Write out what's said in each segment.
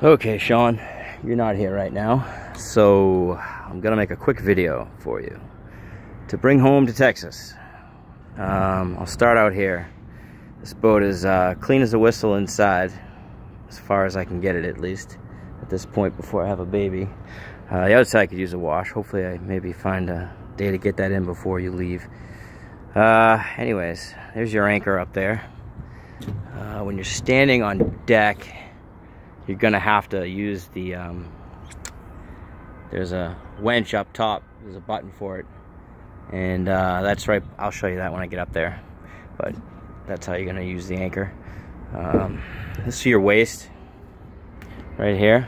Okay, Sean, you're not here right now, so I'm gonna make a quick video for you to bring home to Texas. I'll start out here. This boat is clean as a whistle inside, as far as I can get it at least, at this point before I have a baby. The outside could use a wash. Hopefully I maybe find a day to get that in before you leave. Anyways, there's your anchor up there. When you're standing on deck, you're gonna have to use the there's a winch up top, there's a button for it, and that's right, I'll show you that when I get up there, but that's how you're gonna use the anchor. This is your waist right here,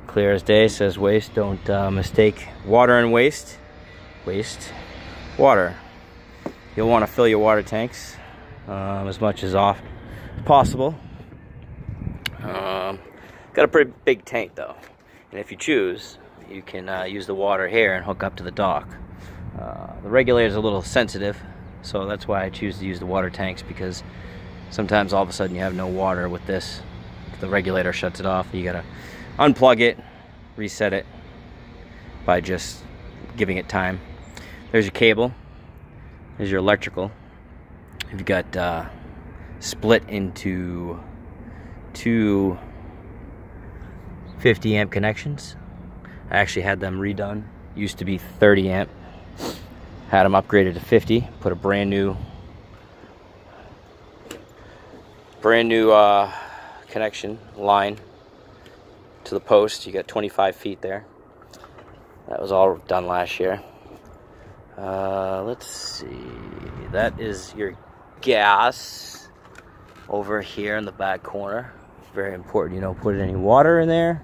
clear as day, says waist. Don't mistake water and waste. Water. You'll want to fill your water tanks as much as possible. Got a pretty big tank though, and if you choose, you can use the water here and hook up to the dock. The regulator is a little sensitive, so that's why I choose to use the water tanks, because sometimes all of a sudden you have no water with this. The regulator shuts it off. You gotta unplug it, reset it by just giving it time. There's your cable. There's your electrical. You've got split into two 50 amp connections. I actually had them redone. Used to be 30 amp. Had them upgraded to 50. Put a brand new connection line to the post. You got 25 feet there. That was all done last year. Let's see. That is your gas over here in the back corner. Very important, you don't put any water in there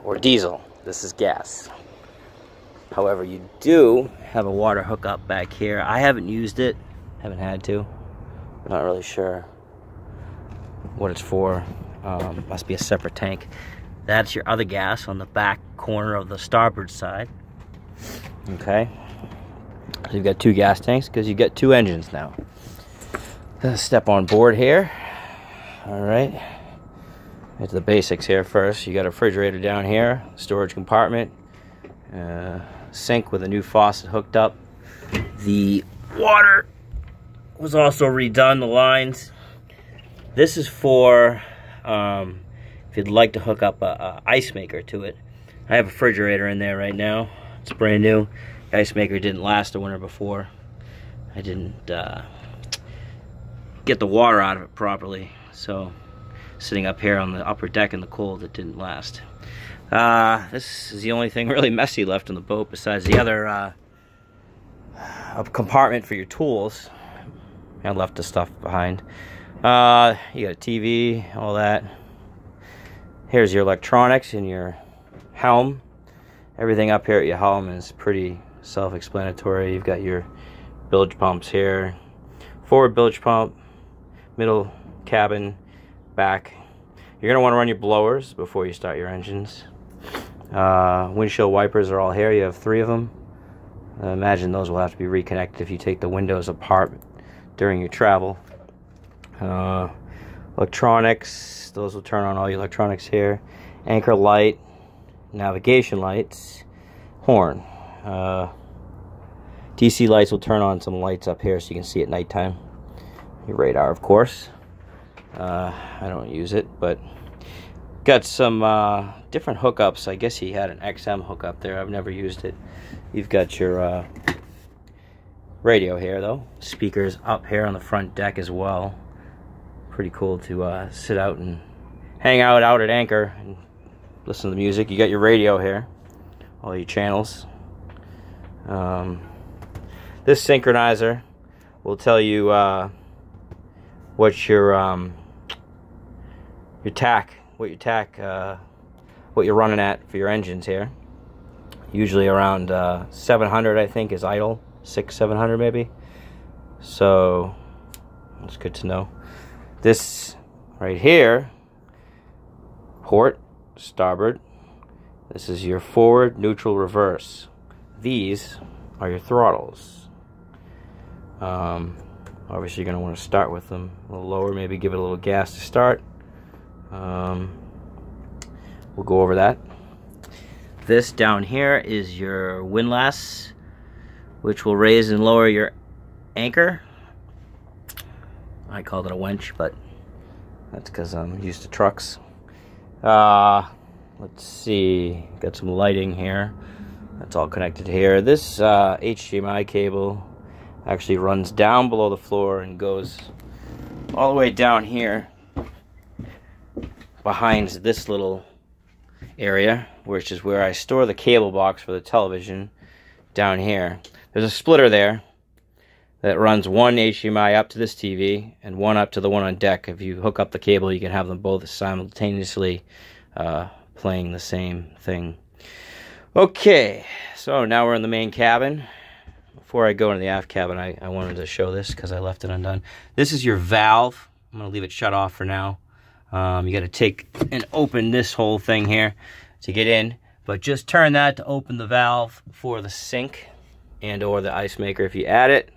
or diesel. This is gas. However, you do have a water hookup back here. I haven't used it, haven't had to. I'm not really sure what it's for. Must be a separate tank. That's your other gas on the back corner of the starboard side. Okay, so you've got two gas tanks because you've got two engines now. Let's step on board here. All right, it's the basics here first. You got a refrigerator down here, storage compartment, sink with a new faucet hooked up. The water was also redone, the lines. This is for if you'd like to hook up a ice maker to it. I have a refrigerator in there right now. It's brand new. The ice maker didn't last the winter before. I didn't get the water out of it properly, so sitting up here on the upper deck in the cold, it didn't last. This is the only thing really messy left on the boat, besides the other a compartment for your tools. I left the stuff behind. You got a TV, all that. Here's your electronics and your helm. Everything up here at your helm is pretty self-explanatory. You've got your bilge pumps here, forward bilge pump, middle cabin, back. You're gonna want to run your blowers before you start your engines. Windshield wipers are all here. You have 3 of them. I imagine those will have to be reconnected if you take the windows apart during your travel. Electronics, those will turn on all your electronics here. Anchor light, navigation lights, horn. DC lights will turn on some lights up here so you can see at nighttime. Your radar, of course. I don't use it, but got some different hookups. I guess he had an XM hookup there. I've never used it. You've got your radio here, though. Speakers up here on the front deck as well. Pretty cool to sit out and hang out at anchor and listen to the music. You got your radio here, all your channels. This synchronizer will tell you what your tack, what you're running at for your engines here. Usually around 700, I think, is idle. 600-700 maybe. So that's good to know. This right here, port, starboard. This is your forward, neutral, reverse. These are your throttles. Obviously you're going to want to start with them a little lower, maybe give it a little gas to start. We'll go over that. This down here is your windlass, which will raise and lower your anchor. I called it a winch, but that's because I'm used to trucks. Let's see, got some lighting here. That's all connected here. This HDMI cable actually runs down below the floor and goes all the way down here behind this little area, which is where I store the cable box for the television down here. There's a splitter there that runs one HDMI up to this TV and one up to the one on deck. If you hook up the cable, you can have them both simultaneously playing the same thing. Okay, so now we're in the main cabin. Before I go into the aft cabin, I wanted to show this because I left it undone. This is your valve. I'm going to leave it shut off for now. You got to take and open this whole thing here to get in, but just turn that to open the valve for the sink and or the ice maker if you add it.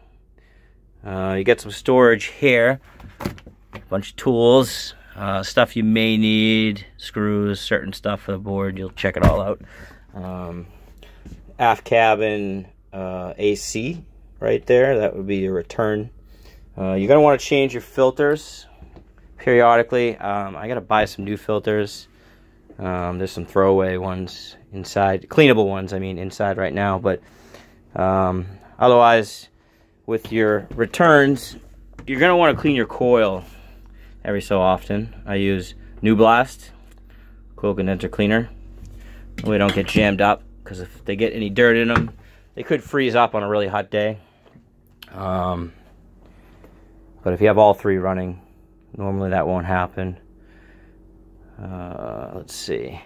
You get some storage here, a bunch of tools, stuff you may need, screws, certain stuff for the board. You'll check it all out. Aft cabin AC right there, that would be your return. You're going to want to change your filters periodically. I got to buy some new filters. There's some throwaway ones inside, cleanable ones I mean inside right now, but otherwise with your returns you're going to want to clean your coil every so often. I use New Blast coil condenser cleaner. We don't get jammed up, because if they get any dirt in them, they could freeze up on a really hot day. But if you have all three running, normally that won't happen. Let's see.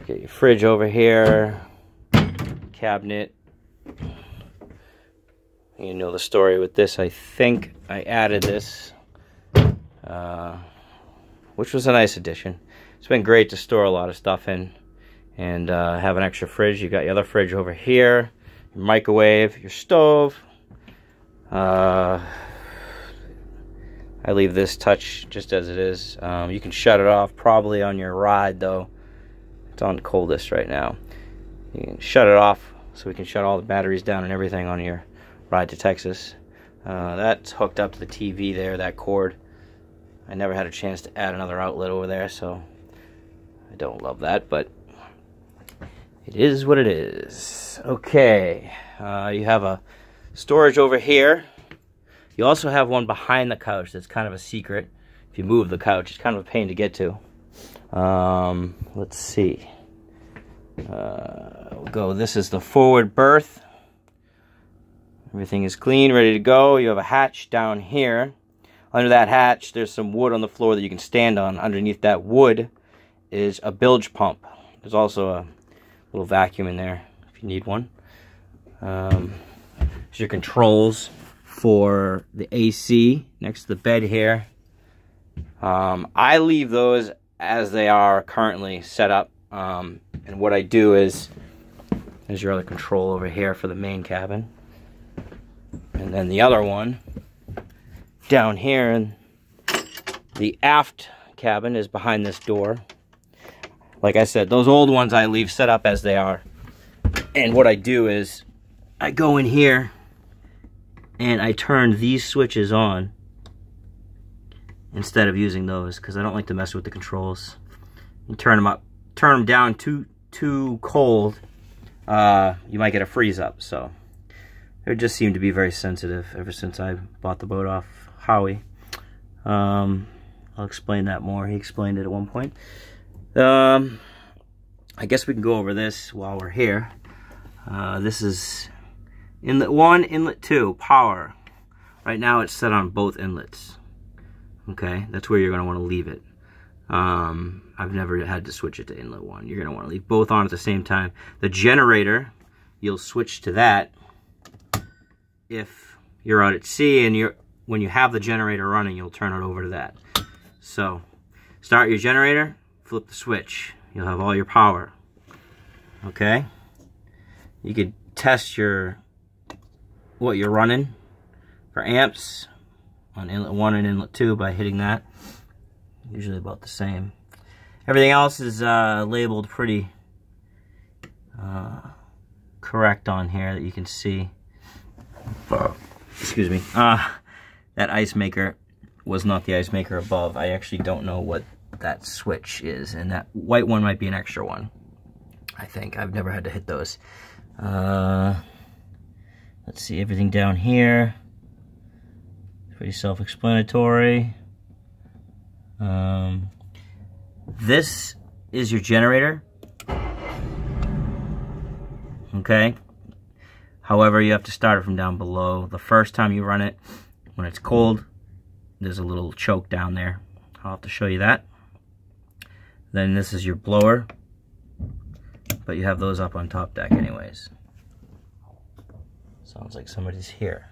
Get your fridge over here, cabinet. You know the story with this. I think I added this, which was a nice addition. It's been great to store a lot of stuff in and have an extra fridge. You got your other fridge over here, your microwave, your stove. I leave this touch just as it is. You can shut it off probably on your ride though. It's on coldest right now. You can shut it off so we can shut all the batteries down and everything on your ride to Texas. That's hooked up to the TV there, that cord. I never had a chance to add another outlet over there, so I don't love that, but it is what it is. Okay, you have a storage over here. You also have one behind the couch that's kind of a secret. If you move the couch, it's kind of a pain to get to. Let's see. We'll go. This is the forward berth. Everything is clean, ready to go. You have a hatch down here. Under that hatch, there's some wood on the floor that you can stand on. Underneath that wood is a bilge pump. There's also a little vacuum in there if you need one. There's your controls for the AC next to the bed here. I leave those as they are currently set up. And what I do is, there's your other control over here for the main cabin. And then the other one down here in the aft cabin is behind this door. Like I said, those old ones I leave set up as they are. And what I do is I go in here and I turn these switches on instead of using those, because I don't like to mess with the controls. You turn them up, turn them down too cold, you might get a freeze up. So they just seem to be very sensitive ever since I bought the boat off Howie. I'll explain that more. He explained it at one point. I guess we can go over this while we're here. This is inlet 1, inlet 2, power. Right now it's set on both inlets. Okay, that's where you're going to want to leave it. I've never had to switch it to inlet 1. You're going to want to leave both on at the same time. The generator, you'll switch to that if you're out at sea, and when you have the generator running, you'll turn it over to that. So, start your generator, flip the switch. You'll have all your power. Okay? You could test what you're running for amps on inlet 1 and inlet 2 by hitting that. Usually about the same. Everything else is labeled pretty correct on here that you can see. Excuse me. That ice maker was not the ice maker above. I actually don't know what that switch is, and that white one might be an extra one. I think I've never had to hit those. Let's see, everything down here, pretty self-explanatory. This is your generator. Okay. However, you have to start it from down below. The first time you run it, when it's cold, there's a little choke down there. I'll have to show you that. Then this is your blower, but you have those up on top deck anyways. Sounds like somebody's here.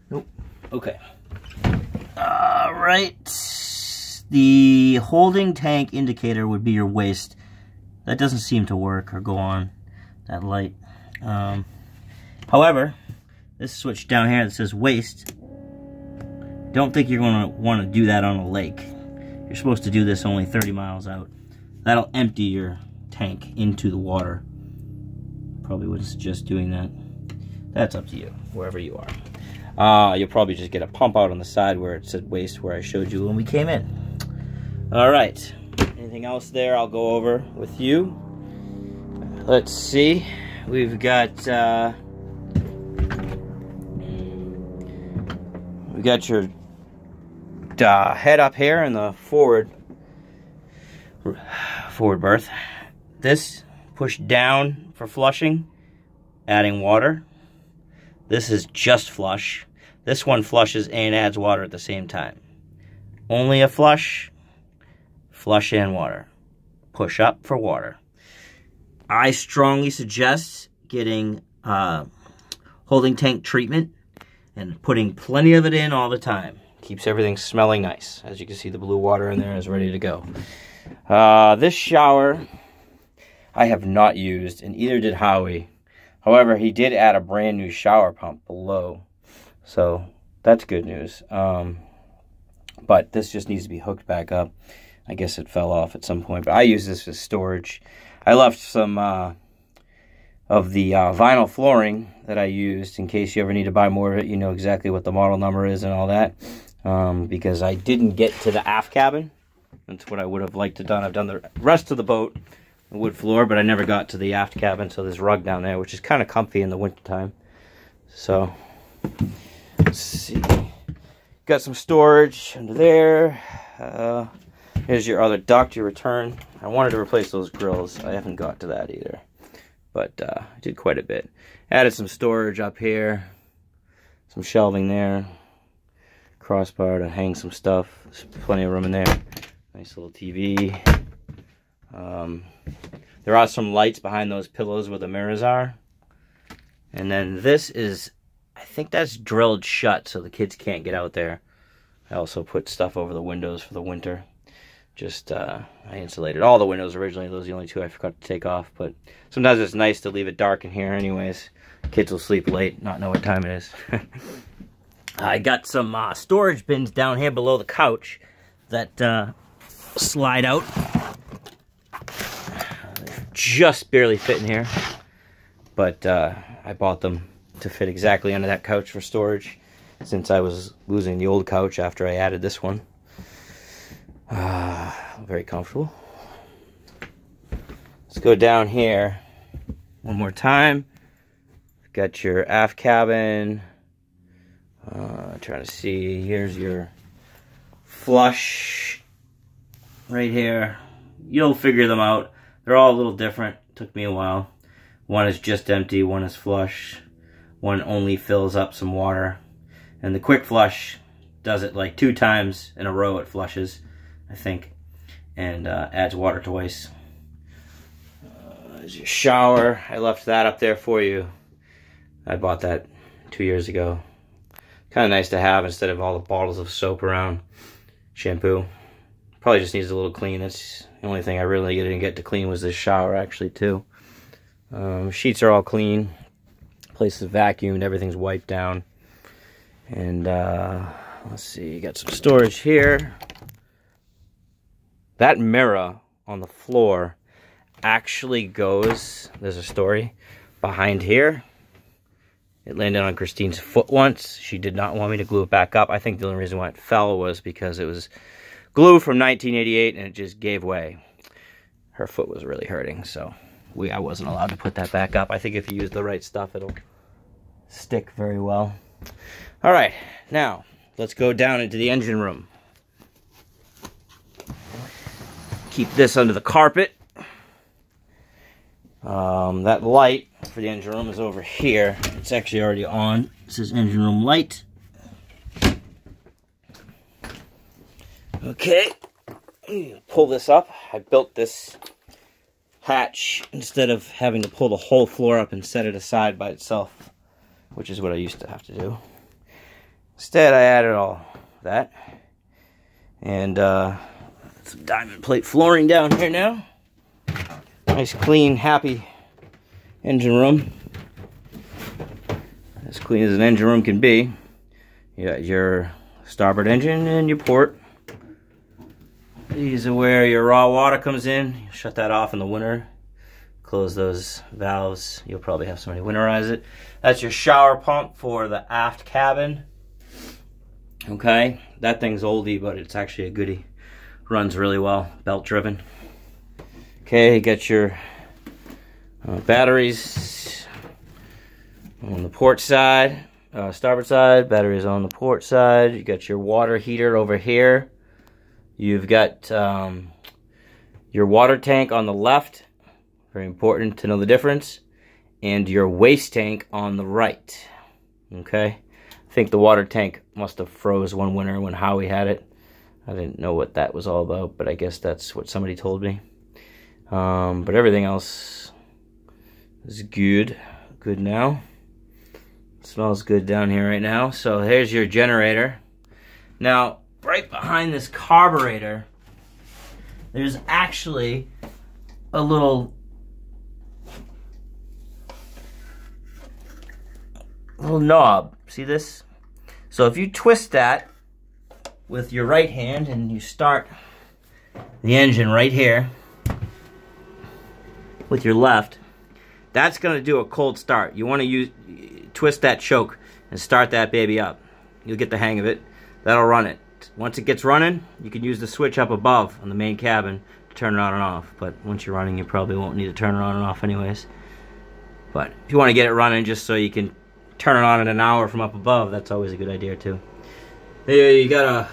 Nope. Okay. Alright. The holding tank indicator would be your waste. That doesn't seem to work or go on, that light. However, this switch down here that says waste, don't think you're going to want to do that on a lake. You're supposed to do this only 30 miles out. That'll empty your tank into the water. Probably wouldn't suggest doing that. That's up to you, wherever you are. You'll probably just get a pump out on the side where it said waste, where I showed you when we came in. Alright, anything else there I'll go over with you. Let's see, we've got your head up here in the forward berth. This push down for flushing, adding water. This is just flush. This one flushes and adds water at the same time. Only a flush, flush and water. Push up for water. I strongly suggest getting holding tank treatment and putting plenty of it in all the time. Keeps everything smelling nice. As you can see, the blue water in there is ready to go. This shower I have not used, and either did Howie. However, he did add a brand new shower pump below, so that's good news. But this just needs to be hooked back up. I guess it fell off at some point, but I use this as storage. I left some of the vinyl flooring that I used in case you ever need to buy more of it. You know exactly what the model number is and all that, because I didn't get to the aft cabin. That's what I would have liked to done. I've done the rest of the boat, the wood floor, but I never got to the aft cabin, so there's rug down there, which is kind of comfy in the wintertime. So, let's see. Got some storage under there. Here's your other duct, your return. I wanted to replace those grills. I haven't got to that either, but I did quite a bit. Added some storage up here, some shelving there, crossbar to hang some stuff. There's plenty of room in there. Nice little TV. There are some lights behind those pillows where the mirrors are. And then this is, I think that's drilled shut so the kids can't get out there. I also put stuff over the windows for the winter. Just, I insulated all the windows originally. Those are the only two I forgot to take off. But sometimes it's nice to leave it dark in here anyways. Kids will sleep late, not know what time it is. I got some storage bins down here below the couch that slide out. Just barely fit in here. But I bought them to fit exactly under that couch for storage, since I was losing the old couch after I added this one. Very comfortable. Let's go down here one more time. Got your aft cabin. Trying to see. Here's your flush right here. You'll figure them out. They're all a little different. Took me a while. One is just empty. One is flush. One only fills up some water. And the quick flush does it like 2 times in a row. It flushes, I think, and adds water twice. There's your shower. I left that up there for you. I bought that 2 years ago. Kind of nice to have instead of all the bottles of soap around. Shampoo. Probably just needs a little clean. That's the only thing I really didn't get to clean was this shower, actually, too. Sheets are all clean. Place is vacuumed. Everything's wiped down. And let's see, you got some storage here. that mirror on the floor actually goes, there's a story behind here. It landed on Christine's foot once. She did not want me to glue it back up. I think the only reason why it fell was because it was glue from 1988 and it just gave way. Her foot was really hurting, so I wasn't allowed to put that back up. I think if you use the right stuff, it'll stick very well. All right, now let's go down into the engine room. Keep this under the carpet. That light for the engine room is over here. It's actually already on. This is engine room light. Okay, pull this up. I built this hatch instead of having to pull the whole floor up and set it aside by itself, which is what I used to have to do. Instead, I added all that. And some diamond plate flooring down here now. Nice, clean, happy engine room. As clean as an engine room can be. You got your starboard engine and your port. These are where your raw water comes in. You shut that off in the winter. Close those valves. You'll probably have somebody winterize it. That's your shower pump for the aft cabin. Okay, that thing's oldie, but it's actually a goodie. Runs really well, belt driven. Okay, you got your batteries on the port side, starboard side, batteries on the port side. You got your water heater over here. You've got your water tank on the left, very important to know the difference, and your waste tank on the right. Okay, I think the water tank must have froze one winter when Howie had it. I didn't know what that was all about, but I guess that's what somebody told me. But everything else is good now. It smells good down here right now. So here's your generator. Now, right behind this carburetor, there's actually a little knob. See this? So if you twist that with your right hand and you start the engine right here with your left, that's going to do a cold start. You want to twist that choke and start that baby up. You'll get the hang of it. That'll run it. Once it gets running, you can use the switch up above on the main cabin to turn it on and off. But once you're running, you probably won't need to turn it on and off anyways. But if you want to get it running just so you can turn it on in an hour from up above, that's always a good idea too. There you got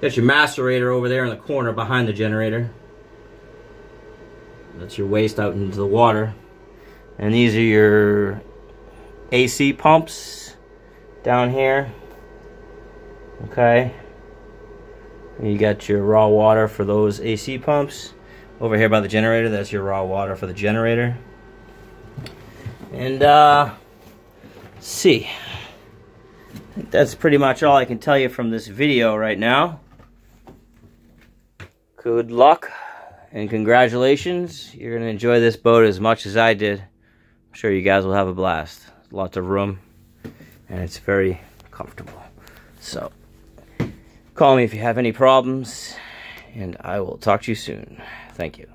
your macerator over there in the corner behind the generator. That's your waste out into the water. And these are your AC pumps down here. Okay. And you got your raw water for those AC pumps. Over here by the generator, that's your raw water for the generator. And let's see. I think that's pretty much all I can tell you from this video right now. Good luck and congratulations. You're going to enjoy this boat as much as I did. I'm sure you guys will have a blast. Lots of room and it's very comfortable. So, call me if you have any problems and I will talk to you soon. Thank you.